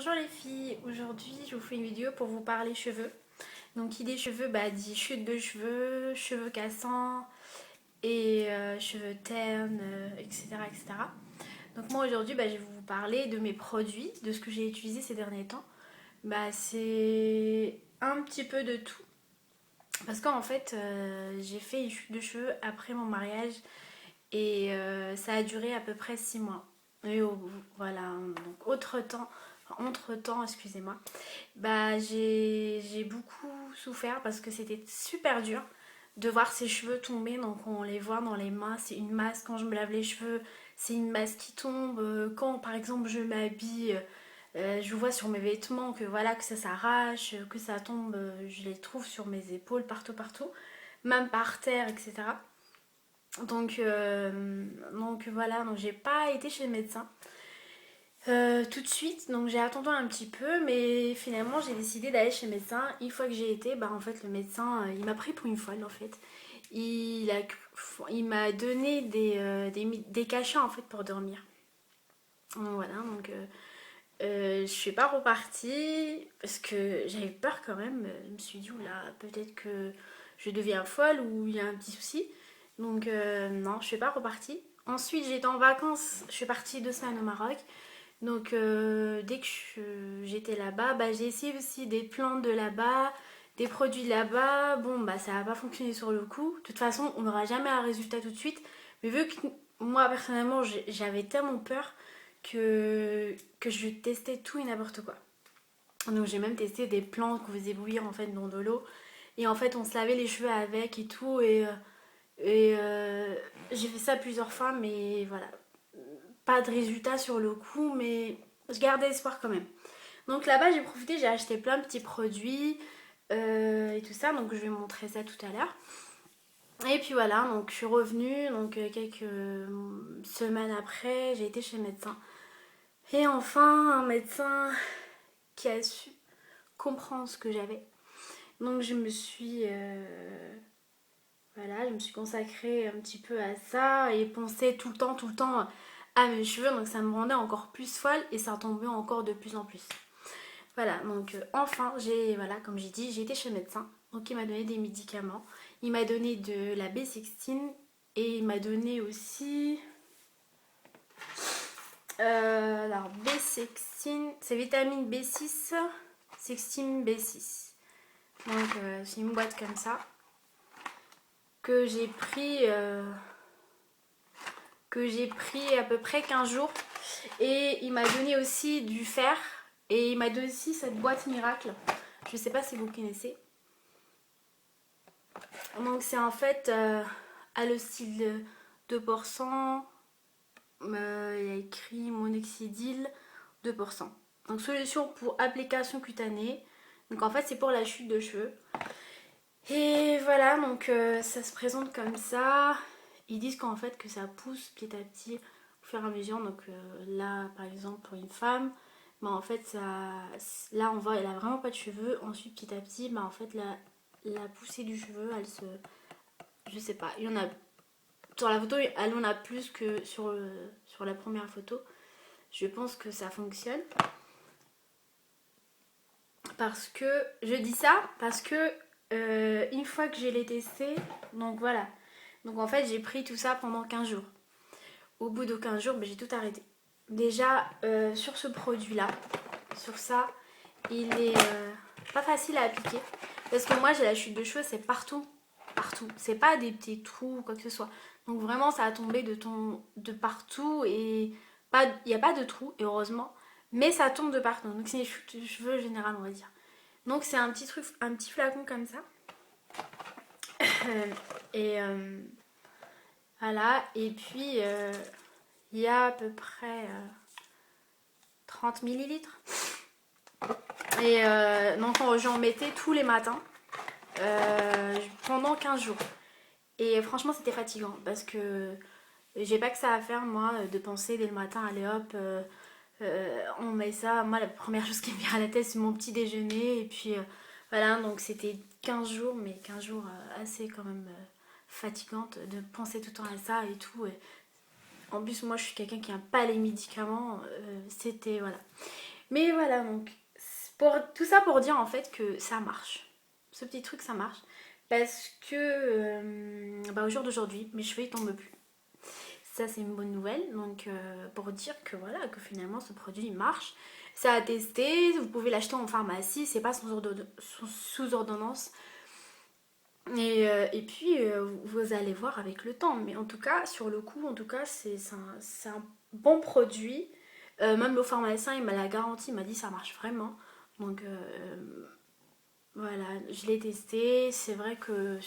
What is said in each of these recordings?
Bonjour les filles, aujourd'hui je vous fais une vidéo pour vous parler cheveux. Donc qui dit cheveux dit chute de cheveux, cheveux cassants et cheveux ternes, etc., etc. Donc moi aujourd'hui je vais vous parler de mes produits, de ce que j'ai utilisé ces derniers temps. C'est un petit peu de tout. Parce qu'en fait j'ai fait une chute de cheveux après mon mariage et ça a duré à peu près 6 mois. Et voilà, donc entre-temps, excusez-moi, j'ai beaucoup souffert parce que c'était super dur de voir ses cheveux tomber. Donc on les voit dans les mains, c'est une masse. Quand je me lave les cheveux, c'est une masse qui tombe. Quand par exemple je m'habille, je vois sur mes vêtements que voilà, que ça s'arrache, que ça tombe, je les trouve sur mes épaules, partout, même par terre, etc. Donc voilà, donc j'ai pas été chez le médecin tout de suite, donc j'ai attendu un petit peu, mais finalement j'ai décidé d'aller chez le médecin. Une fois que j'ai été, en fait le médecin il m'a pris pour une folle en fait. Il m'a donné des cachets en fait pour dormir. Donc voilà, je suis pas repartie parce que j'avais peur quand même. Je me suis dit, oula, peut-être que je deviens folle ou il y a un petit souci. Donc non, je suis pas repartie. Ensuite, j'étais en vacances, je suis partie 2 semaines au Maroc. Donc dès que j'étais là-bas, j'ai essayé aussi des plantes de là-bas, des produits de là-bas. Bon, ça n'a pas fonctionné sur le coup. De toute façon, on n'aura jamais un résultat tout de suite. Mais vu que moi, personnellement, j'avais tellement peur que je testais tout et n'importe quoi. Donc j'ai même testé des plantes qu'on faisait bouillir en fait dans de l'eau. Et en fait, on se lavait les cheveux avec et tout. Et j'ai fait ça plusieurs fois, mais voilà. Pas de résultat sur le coup, mais je gardais espoir quand même. Donc là-bas, j'ai profité, j'ai acheté plein de petits produits et tout ça. Donc je vais montrer ça tout à l'heure. Et puis voilà, donc je suis revenue. Donc quelques semaines après, j'ai été chez le médecin. Et enfin, un médecin qui a su comprendre ce que j'avais. Donc je me suis consacrée un petit peu à ça et pensais tout le temps à mes cheveux. Donc ça me rendait encore plus folle et ça tombait encore de plus en plus. Voilà, donc enfin, comme j'ai dit, j'ai été chez le médecin. Donc il m'a donné des médicaments. Il m'a donné de la B16 et il m'a donné aussi... alors B16, c'est vitamine B6, 16 B6. Donc c'est une boîte comme ça que j'ai pris à peu près 15 jours. Et il m'a donné aussi du fer et il m'a donné aussi cette boîte miracle. Je sais pas si vous connaissez. Donc c'est en fait à le style 2%. Il y a écrit monoxydil 2%. Donc solution pour application cutanée. Donc en fait c'est pour la chute de cheveux. Et voilà, donc ça se présente comme ça. Ils disent qu'en fait que ça pousse petit à petit au fur et à mesure. Donc là par exemple pour une femme, en fait là on voit elle a vraiment pas de cheveux. Ensuite petit à petit, en fait la poussée du cheveu elle se... Je sais pas, il y en a... Sur la photo elle en a plus que sur la première photo. Je pense que ça fonctionne. Parce que, je dis ça parce que une fois que je l'ai testé, donc voilà. Donc en fait j'ai pris tout ça pendant 15 jours. Au bout de 15 jours, j'ai tout arrêté. Déjà sur ce produit là, sur ça, il est pas facile à appliquer. Parce que moi j'ai la chute de cheveux, c'est partout. Partout. C'est pas des petits trous ou quoi que ce soit. Donc vraiment ça a tombé de partout et il n'y a pas de trous, et heureusement. Mais ça tombe de partout. Donc c'est une chute de cheveux générale on va dire. Donc c'est un petit truc, un petit flacon comme ça. Et voilà. Et puis il y a à peu près 30 millilitres. Et donc j'en mettais tous les matins pendant 15 jours. Et franchement c'était fatigant parce que j'ai pas que ça à faire moi de penser dès le matin, allez hop, on met ça. Moi la première chose qui me vient à la tête c'est mon petit déjeuner. Et puis voilà, donc c'était 15 jours, mais 15 jours assez quand même fatigante de penser tout le temps à ça et tout. Et en plus moi je suis quelqu'un qui n'aime pas les médicaments, c'était voilà. Mais voilà, donc pour, tout ça pour dire en fait que ça marche. Ce petit truc, ça marche. Parce que bah, au jour d'aujourd'hui, mes cheveux ils tombent plus. Ça, c'est une bonne nouvelle. Donc, pour dire que voilà, que finalement ce produit il marche. Ça a testé, vous pouvez l'acheter en pharmacie, c'est pas sous ordonnance. Et puis, vous allez voir avec le temps. Mais en tout cas, sur le coup, en tout cas, c'est un bon produit. Même le pharmacien, il m'a la garantie, il m'a dit ça marche vraiment. Donc, voilà, je l'ai testé. C'est vrai que,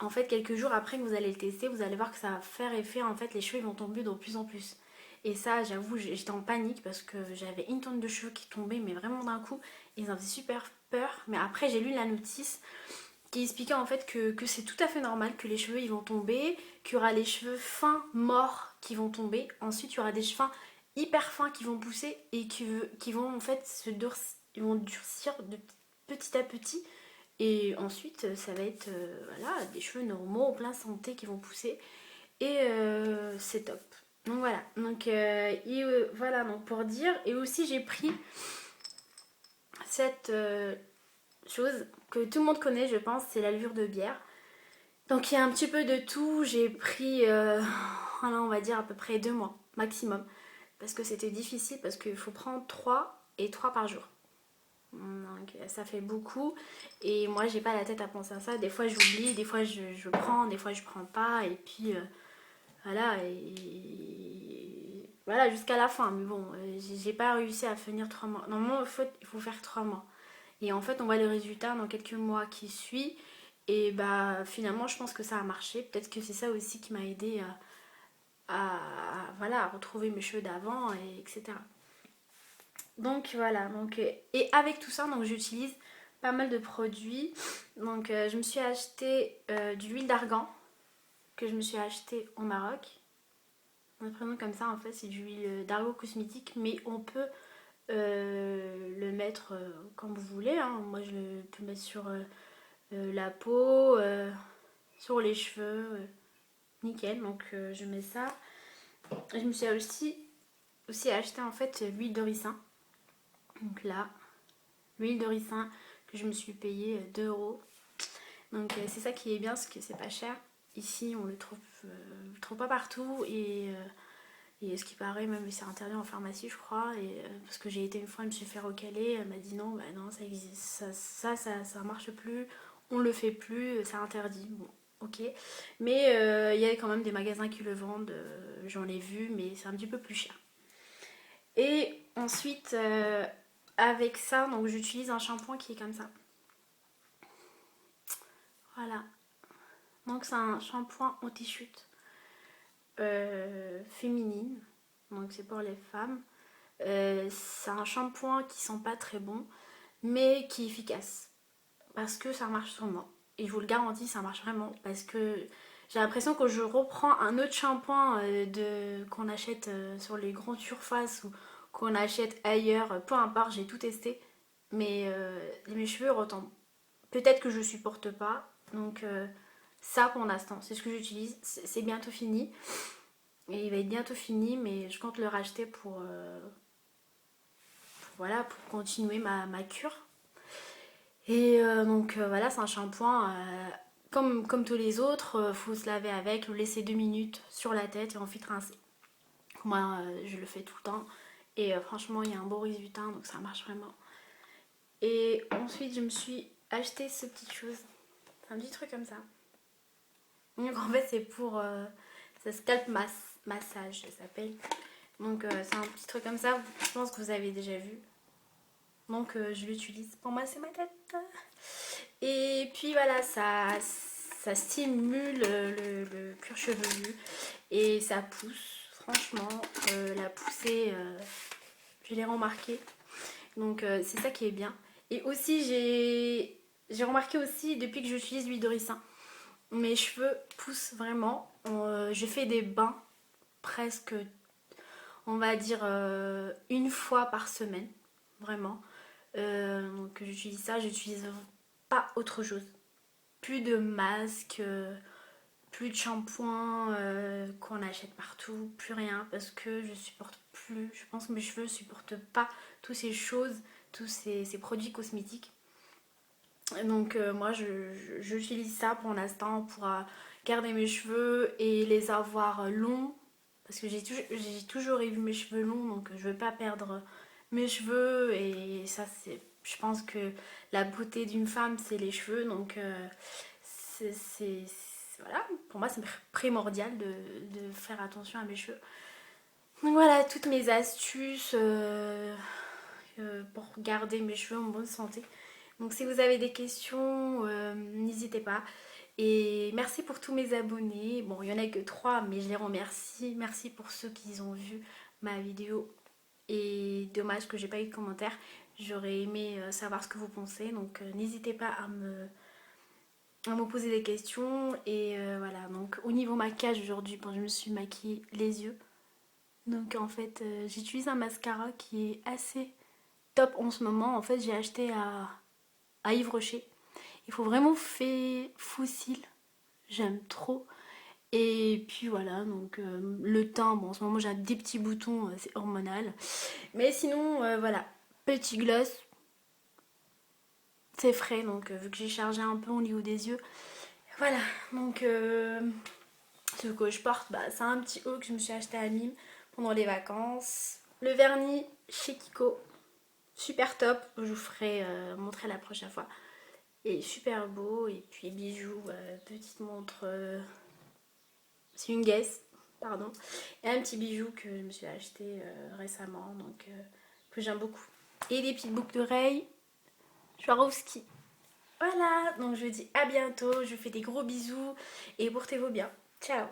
en fait, quelques jours après que vous allez le tester, vous allez voir que ça va faire effet. En fait, les cheveux ils vont tomber de plus en plus. Et ça, j'avoue, j'étais en panique parce que j'avais une tonne de cheveux qui tombaient, mais vraiment d'un coup. Et ça me faisait super peur. Mais après, j'ai lu la notice qui expliquait en fait que c'est tout à fait normal que les cheveux ils vont tomber, qu'il y aura les cheveux fins morts qui vont tomber, ensuite il y aura des cheveux hyper fins qui vont pousser et qui vont en fait ils vont durcir de petit à petit et ensuite ça va être voilà, des cheveux normaux en plein santé qui vont pousser et c'est top. Donc voilà, donc voilà donc pour dire et aussi j'ai pris cette chose que tout le monde connaît, je pense, c'est la levure de bière. Donc il y a un petit peu de tout. J'ai pris, voilà, on va dire à peu près 2 mois maximum. Parce que c'était difficile, parce qu'il faut prendre 3 et 3 par jour. Donc ça fait beaucoup. Et moi j'ai pas la tête à penser à ça. Des fois j'oublie, des fois je prends, des fois je prends pas. Et puis voilà. Et voilà jusqu'à la fin. Mais bon, j'ai pas réussi à finir 3 mois. Normalement il faut faire 3 mois. Et en fait, on voit les résultats dans quelques mois qui suivent. Et bah finalement, je pense que ça a marché. Peut-être que c'est ça aussi qui m'a aidé voilà, à retrouver mes cheveux d'avant, etc. Donc voilà. Donc, et avec tout ça, donc j'utilise pas mal de produits. Donc je me suis acheté de l'huile d'argan que je me suis acheté au Maroc. On présente comme ça, en fait, c'est de l'huile d'argan cosmétique, mais on peut le mettre comme vous voulez. Hein. Moi, je peux mettre sur la peau, sur les cheveux, nickel. Donc je mets ça. Je me suis aussi acheté en fait l'huile de ricin. Donc là, l'huile de ricin que je me suis payée 2 euros. Donc c'est ça qui est bien, parce que c'est pas cher. Ici, on le trouve pas partout et ce qui paraît, même c'est interdit en pharmacie, je crois. Et, parce que j'ai été une fois, je me suis fait recaler. Elle m'a dit non, bah non, ça existe, ça marche plus, on le fait plus, c'est interdit. Bon, ok. Mais il y a quand même des magasins qui le vendent, j'en ai vu, mais c'est un petit peu plus cher. Et ensuite, avec ça, donc j'utilise un shampoing qui est comme ça. Voilà. Donc c'est un shampoing anti-chute féminine. Donc c'est pour les femmes. C'est un shampoing qui sent pas très bon, mais qui est efficace. Parce que ça marche sur moi. Et je vous le garantis, ça marche vraiment. Parce que j'ai l'impression que je reprends un autre shampoing qu'on achète sur les grandes surfaces ou qu'on achète ailleurs. Peu importe, j'ai tout testé. Mais mes cheveux retombent. Peut-être que je supporte pas. Donc ça pour l'instant, c'est ce que j'utilise. C'est bientôt fini. Et il va être bientôt fini, mais je compte le racheter voilà, pour continuer ma cure. Et donc voilà, c'est un shampoing comme tous les autres. Faut se laver avec, le laisser 2 minutes sur la tête et ensuite rincer. Moi, je le fais tout le temps. Et franchement, il y a un beau résultat, donc ça marche vraiment. Et ensuite, je me suis acheté ce petit chose. C'est un petit truc comme ça. Donc en fait, c'est pour ça scalp massage, ça s'appelle. Donc c'est un petit truc comme ça. Je pense que vous avez déjà vu. Donc je l'utilise pour masser ma tête. Et puis voilà, ça stimule le cuir chevelu et ça pousse. Franchement, la poussée, je l'ai remarqué. Donc c'est ça qui est bien. Et aussi, j'ai remarqué aussi, depuis que j'utilise l'huile de ricin, mes cheveux poussent vraiment. Je fais des bains presque, on va dire, une fois par semaine. Vraiment. Donc j'utilise ça, j'utilise pas autre chose. Plus de masques, plus de shampoing qu'on achète partout, plus rien parce que je supporte plus. Je pense que mes cheveux supportent pas toutes ces choses, tous ces produits cosmétiques. Donc moi j'utilise ça pour l'instant pour garder mes cheveux et les avoir longs. Parce que j'ai toujours eu mes cheveux longs, donc je veux pas perdre mes cheveux. Et ça, je pense que la beauté d'une femme, c'est les cheveux. Donc voilà, pour moi, c'est primordial de faire attention à mes cheveux. Donc voilà, toutes mes astuces pour garder mes cheveux en bonne santé. Donc si vous avez des questions, n'hésitez pas. Et merci pour tous mes abonnés. Bon, il n'y en a que 3, mais je les remercie. Merci pour ceux qui ont vu ma vidéo. Et dommage que j'ai pas eu de commentaires. J'aurais aimé savoir ce que vous pensez. Donc n'hésitez pas à me poser des questions. Et voilà, donc au niveau maquillage aujourd'hui, bon, je me suis maquillée les yeux. Donc en fait, j'utilise un mascara qui est assez top en ce moment. En fait, j'ai acheté à Yves Rocher. Il faut vraiment faire fossile. J'aime trop. Et puis voilà, donc le teint, bon en ce moment j'ai des petits boutons, c'est hormonal. Mais sinon, voilà, petit gloss, c'est frais, donc vu que j'ai chargé un peu au niveau des yeux. Voilà, donc ce que je porte, bah, c'est un petit haut que je me suis acheté à Mime pendant les vacances. Le vernis chez Kiko, super top, je vous ferai montrer la prochaine fois. Et super beau, et puis bijoux, petite montre, c'est une Guess, pardon. Et un petit bijou que je me suis acheté récemment, donc que j'aime beaucoup. Et des petites boucles d'oreilles, Swarovski. Voilà, donc je vous dis à bientôt, je vous fais des gros bisous et portez-vous bien. Ciao.